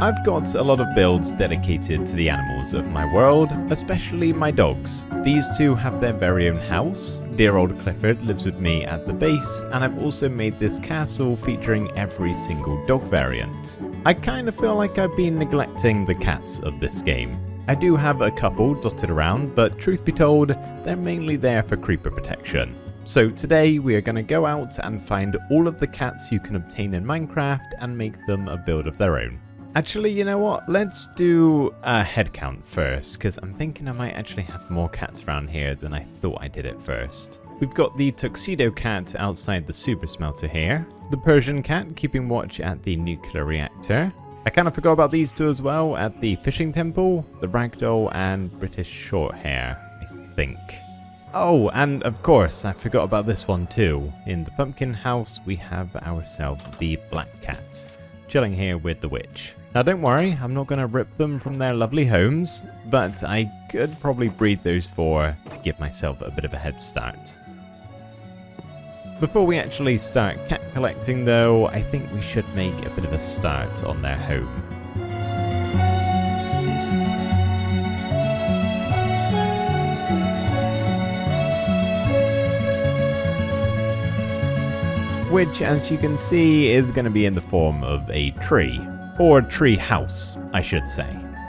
I've got a lot of builds dedicated to the animals of my world, especially my dogs. These two have their very own house. Dear old Clifford lives with me at the base, and I've also made this castle featuring every single dog variant. I kind of feel like I've been neglecting the cats of this game. I do have a couple dotted around, but truth be told, they're mainly there for creeper protection. So today we are going to go out and find all of the cats you can obtain in Minecraft and make them a build of their own. Actually, you know what? Let's do a head count first, because I'm thinking I might actually have more cats around here than I thought I did at first. We've got the tuxedo cat outside the super smelter here, the Persian cat keeping watch at the nuclear reactor. I kind of forgot about these two as well at the fishing temple, the ragdoll and British shorthair, I think. Oh, and of course, I forgot about this one too. In the pumpkin house, we have ourselves the black cat, chilling here with the witch. Now don't worry, I'm not going to rip them from their lovely homes, but I could probably breed those four to give myself a bit of a head start. Before we actually start cat collecting though, I think we should make a bit of a start on their home. Which, as you can see, is going to be in the form of a tree. Or tree house, I should say.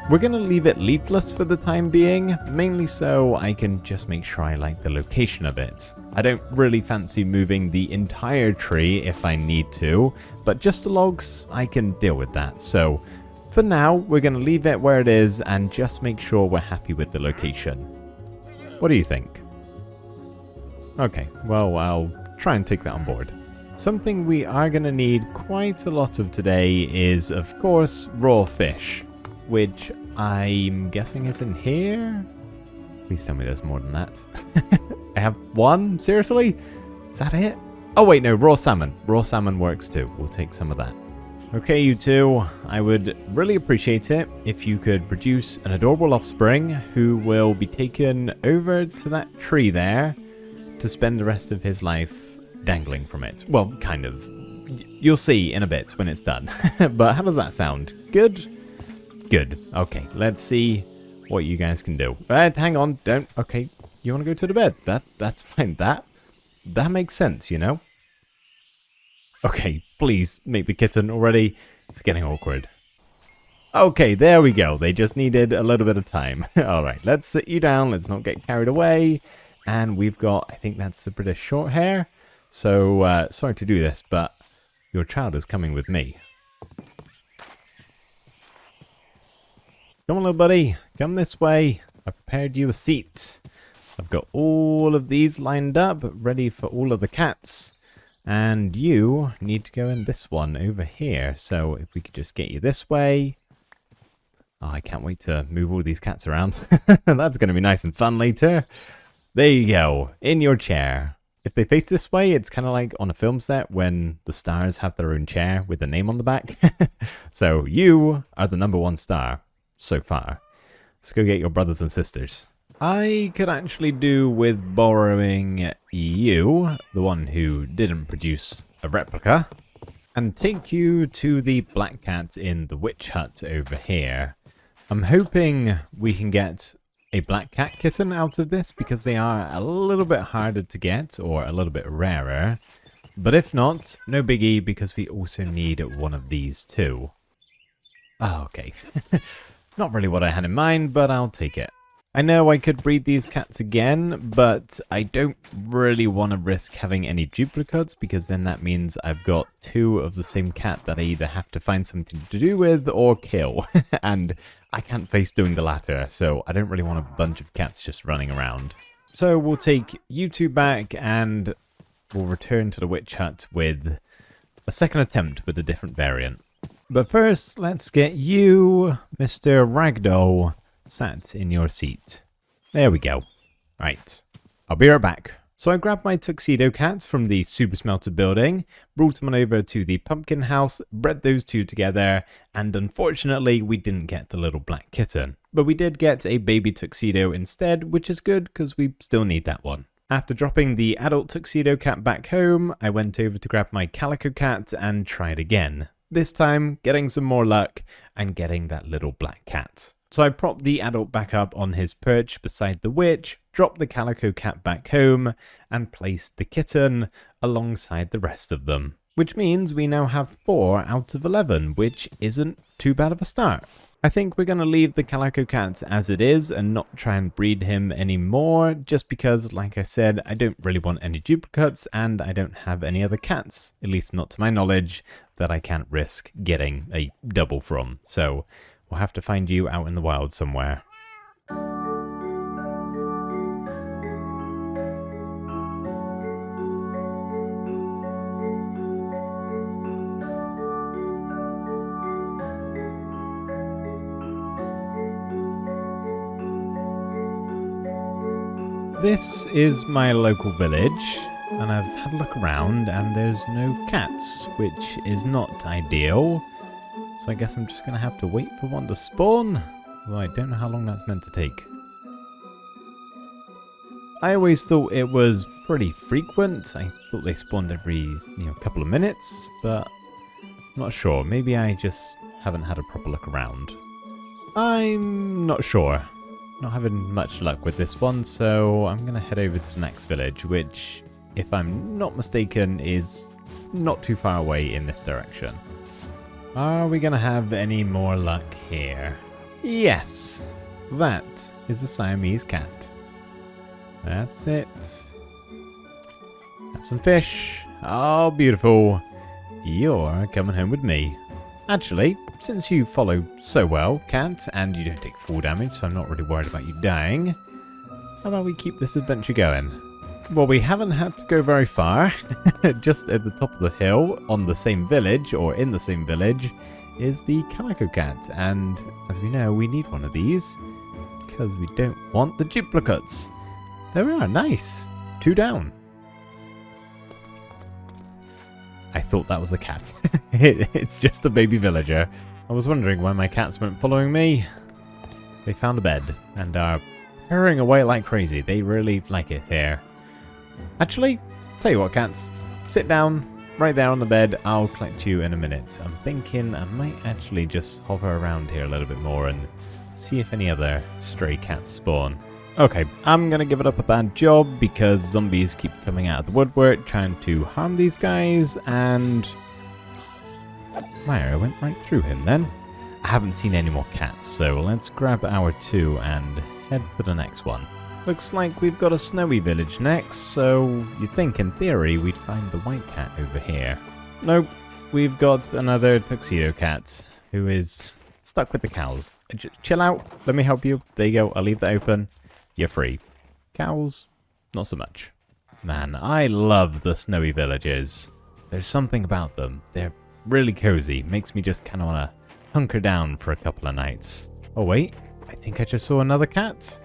We're going to leave it leafless for the time being, mainly so I can just make sure I like the location of it. I don't really fancy moving the entire tree if I need to, but just the logs, I can deal with that. So for now, we're going to leave it where it is and just make sure we're happy with the location. What do you think? Okay, well, I'll try and take that on board. Something we are going to need quite a lot of today is, of course, raw fish, which I'm guessing is in here? Please tell me there's more than that. I have one? Seriously? Is that it? Oh wait, no, raw salmon. Raw salmon works too. We'll take some of that. Okay, you two, I would really appreciate it if you could produce an adorable offspring who will be taken over to that tree there to spend the rest of his life dangling from it. Well, kind of. You'll see in a bit when it's done. But how does that sound? Good? Good. Okay, let's see what you guys can do. Hang on, don't. Okay, you want to go to the bed? That's fine. That makes sense, you know? Okay, please make the kitten already. It's getting awkward. Okay, there we go. They just needed a little bit of time. Alright, let's sit you down. Let's not get carried away. And we've got, I think that's the British shorthair. So, sorry to do this, but your child is coming with me. Come on, little buddy. Come this way. I've prepared you a seat. I've got all of these lined up, ready for all of the cats. And you need to go in this one over here. So, if we could just get you this way. Oh, I can't wait to move all these cats around. That's going to be nice and fun later. There you go. In your chair. If they face this way, it's kind of like on a film set when the stars have their own chair with a name on the back. So you are the #1 star so far. Let's go get your brothers and sisters. I could actually do with borrowing you, the one who didn't produce a replica, and take you to the black cat in the witch hut over here. I'm hoping we can get a black cat kitten out of this because they are a little bit harder to get or a little bit rarer. But if not, no biggie because we also need one of these too. Oh, okay. Not really what I had in mind, but I'll take it. I know I could breed these cats again, but I don't really want to risk having any duplicates because then that means I've got two of the same cat that I either have to find something to do with or kill. And I can't face doing the latter, so I don't really want a bunch of cats just running around. So we'll take you two back and we'll return to the witch hut with a second attempt with a different variant. But first, let's get you, Mr. Ragdoll, sat in your seat. There we go. Right, I'll be right back. So I grabbed my tuxedo cats from the super smelter building, brought them on over to the pumpkin house, bred those two together, and unfortunately we didn't get the little black kitten. But we did get a baby tuxedo instead, which is good because we still need that one. After dropping the adult tuxedo cat back home, I went over to grab my calico cat and tried again. this time getting some more luck and getting that little black cat. So I propped the adult back up on his perch beside the witch, dropped the calico cat back home, and placed the kitten alongside the rest of them. Which means we now have 4 out of 11, which isn't too bad of a start. I think we're going to leave the calico cat as it is and not try and breed him anymore, just because, like I said, I don't really want any duplicates and I don't have any other cats, at least not to my knowledge, that I can't risk getting a double from. So we'll have to find you out in the wild somewhere. This is my local village, and I've had a look around and there's no cats, which is not ideal. So I guess I'm just going to have to wait for one to spawn, although I don't know how long that's meant to take. I always thought it was pretty frequent. I thought they spawned every couple of minutes, but I'm not sure. Maybe I just haven't had a proper look around. I'm not sure. Not having much luck with this one, so I'm going to head over to the next village, which, if I'm not mistaken, is not too far away in this direction. Are we going to have any more luck here? Yes, that is a Siamese cat. That's it. Have some fish. Oh, beautiful. You're coming home with me. Actually, since you follow so well, cat, and you don't take full damage, so I'm not really worried about you dying, how about we keep this adventure going? Well, we haven't had to go very far. Just at the top of the hill, on the same village, or in the same village, is the calico cat, and as we know, we need one of these, because we don't want the duplicates. There we are, nice. 2 down. I thought that was a cat. It's just a baby villager. I was wondering why my cats weren't following me. They found a bed and are purring away like crazy. They really like it here. Actually, tell you what, cats. Sit down right there on the bed. I'll collect you in a minute. I'm thinking I might actually just hover around here a little bit more and see if any other stray cats spawn. Okay, I'm gonna give it up a bad job because zombies keep coming out of the woodwork trying to harm these guys, and my arrow went right through him then. I haven't seen any more cats, so let's grab our 2 and head for the next one. Looks like we've got a snowy village next, so you'd think in theory we'd find the white cat over here. Nope, we've got another tuxedo cat who is stuck with the cows. Chill out, let me help you. There you go, I'll leave that open. You're free. Cows, not so much. Man, I love the snowy villages. There's something about them. They're really cozy. Makes me just kind of want to hunker down for a couple of nights. Oh wait, I think I just saw another cat.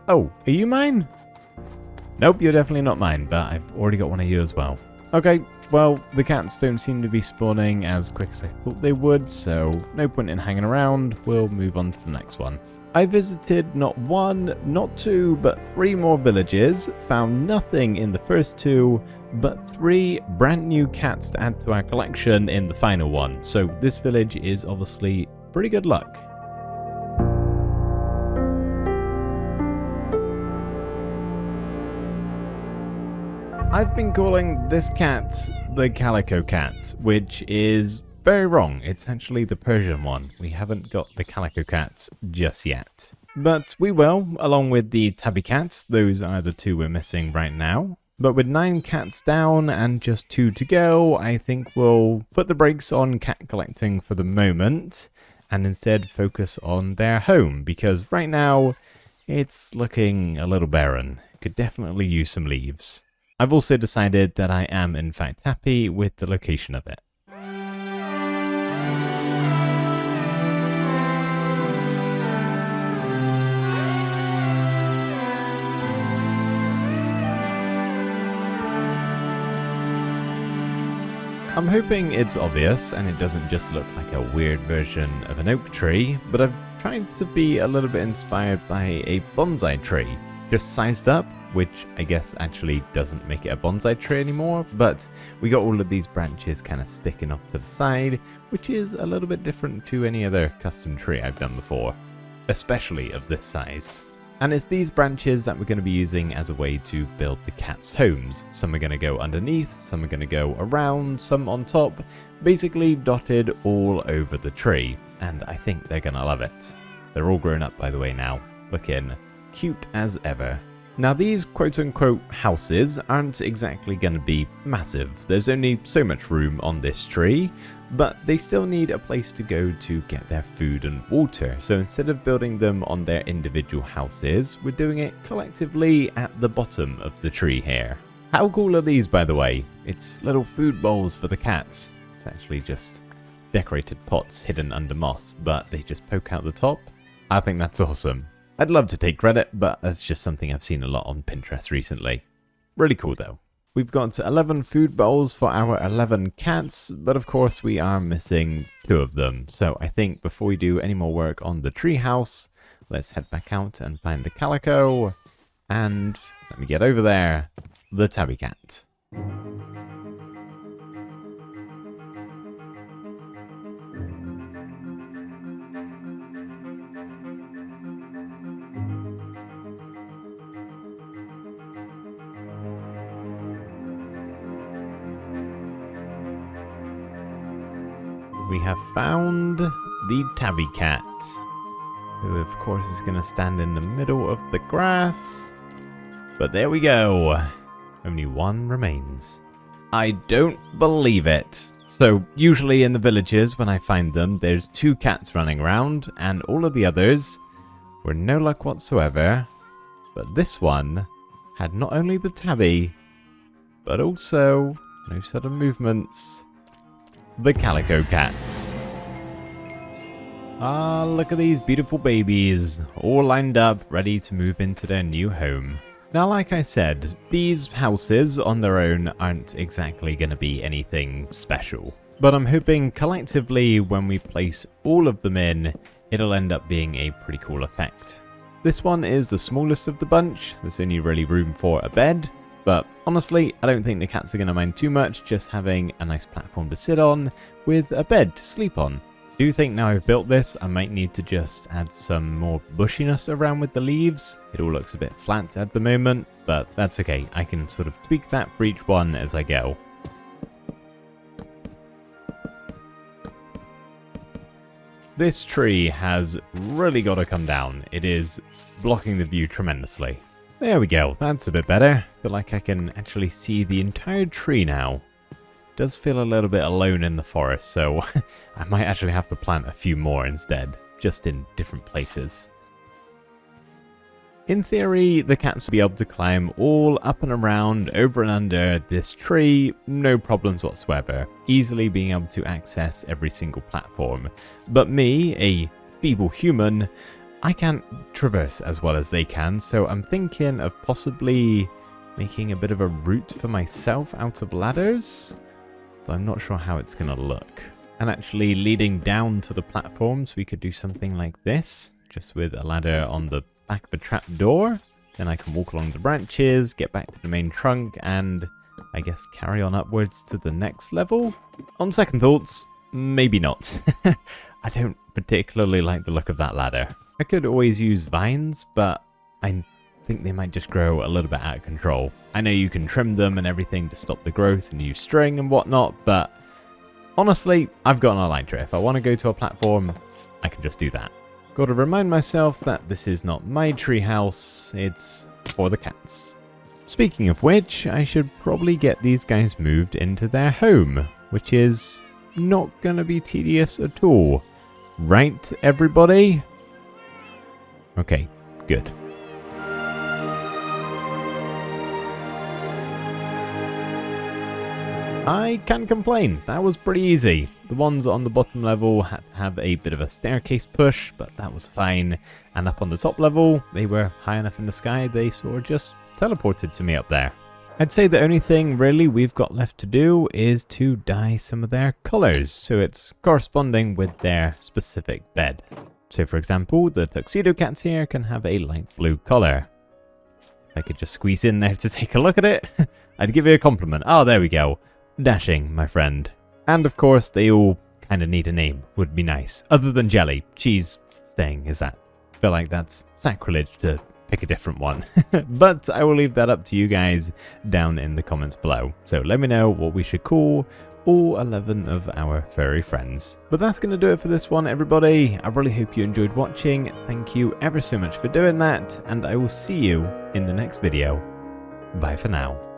Oh, are you mine? Nope, you're definitely not mine, but I've already got one of you as well. Okay, well, the cats don't seem to be spawning as quick as I thought they would, so no point in hanging around. We'll move on to the next one. I visited not 1, not 2, but 3 more villages, found nothing in the first 2, but 3 brand new cats to add to our collection in the final one. So this village is obviously pretty good luck. I've been calling this cat the calico cat, which is very wrong. It's actually the Persian one. We haven't got the calico cats just yet. But we will, along with the tabby cats. Those are the 2 we're missing right now. But with 9 cats down and just 2 to go, I think we'll put the brakes on cat collecting for the moment and instead focus on their home, because right now it's looking a little barren. Could definitely use some leaves. I've also decided that I am in fact happy with the location of it. I'm hoping it's obvious and it doesn't just look like a weird version of an oak tree, but I've tried to be a little bit inspired by a bonsai tree. just sized up, which I guess actually doesn't make it a bonsai tree anymore, but we got all of these branches kind of sticking off to the side, which is a little bit different to any other custom tree I've done before, especially of this size. And it's these branches that we're going to be using as a way to build the cats' homes. Some are going to go underneath, some are going to go around, some on top, basically dotted all over the tree, and I think they're going to love it. They're all grown up, by the way, now, looking cute as ever. Now these quote-unquote houses aren't exactly going to be massive. There's only so much room on this tree, but they still need a place to go to get their food and water. So instead of building them on their individual houses, we're doing it collectively at the bottom of the tree here. How cool are these, by the way? It's little food bowls for the cats. It's actually just decorated pots hidden under moss, but they just poke out the top. I think that's awesome. I'd love to take credit, but that's just something I've seen a lot on Pinterest recently. Really cool though. We've got 11 food bowls for our 11 cats, but of course we are missing 2 of them. So I think before we do any more work on the treehouse, let's head back out and find the calico. And let me get over there, the tabby cat. We have found the tabby cat, who of course is going to stand in the middle of the grass. But there we go. Only one remains. I don't believe it. So usually in the villages when I find them, there's 2 cats running around and all of the others were no luck whatsoever. But this one had not only the tabby, but also no sudden movements. The calico cat. Ah, look at these beautiful babies, all lined up, ready to move into their new home. Now, like I said, these houses on their own aren't exactly going to be anything special. But I'm hoping collectively when we place all of them in, it'll end up being a pretty cool effect. This one is the smallest of the bunch. There's only really room for a bed. But honestly, I don't think the cats are going to mind too much just having a nice platform to sit on with a bed to sleep on. I do think now I've built this, I might need to just add some more bushiness around with the leaves. It all looks a bit flat at the moment, but that's okay. I can sort of tweak that for each one as I go. This tree has really got to come down. It is blocking the view tremendously. There we go, that's a bit better. I feel like I can actually see the entire tree now. It does feel a little bit alone in the forest, so I might actually have to plant a few more instead, just in different places. In theory, the cats will be able to climb all up and around, over and under this tree, no problems whatsoever, easily being able to access every single platform. But me, a feeble human, I can't traverse as well as they can, so I'm thinking of possibly making a bit of a route for myself out of ladders, but I'm not sure how it's going to look. And actually leading down to the platforms, we could do something like this, just with a ladder on the back of a trap door. Then I can walk along the branches, get back to the main trunk, and I guess carry on upwards to the next level. On second thoughts, maybe not. I don't particularly like the look of that ladder. I could always use vines, but I think they might just grow a little bit out of control. I know you can trim them and everything to stop the growth and use string and whatnot, but honestly, I've got an elytra. If I want to go to a platform, I can just do that. Got to remind myself that this is not my treehouse, it's for the cats. Speaking of which, I should probably get these guys moved into their home, which is not gonna be tedious at all. Right, everybody? Okay, good. I can't complain, that was pretty easy. The ones on the bottom level had to have a bit of a staircase push, but that was fine. And up on the top level, they were high enough in the sky, they sort of just teleported to me up there. I'd say the only thing really we've got left to do is to dye some of their colors, so it's corresponding with their specific bed. So for example, the tuxedo cats here can have a light blue color. If I could just squeeze in there to take a look at it, I'd give you a compliment. Oh, there we go. Dashing, my friend. And of course, they all kind of need a name. Would be nice. Other than Jelly. She's staying, is that? I feel like that's sacrilege to pick a different one. But I will leave that up to you guys down in the comments below. So let me know what we should call all 11 of our furry friends. But that's going to do it for this one, everybody. I really hope you enjoyed watching. Thank you ever so much for doing that, and I will see you in the next video. Bye for now.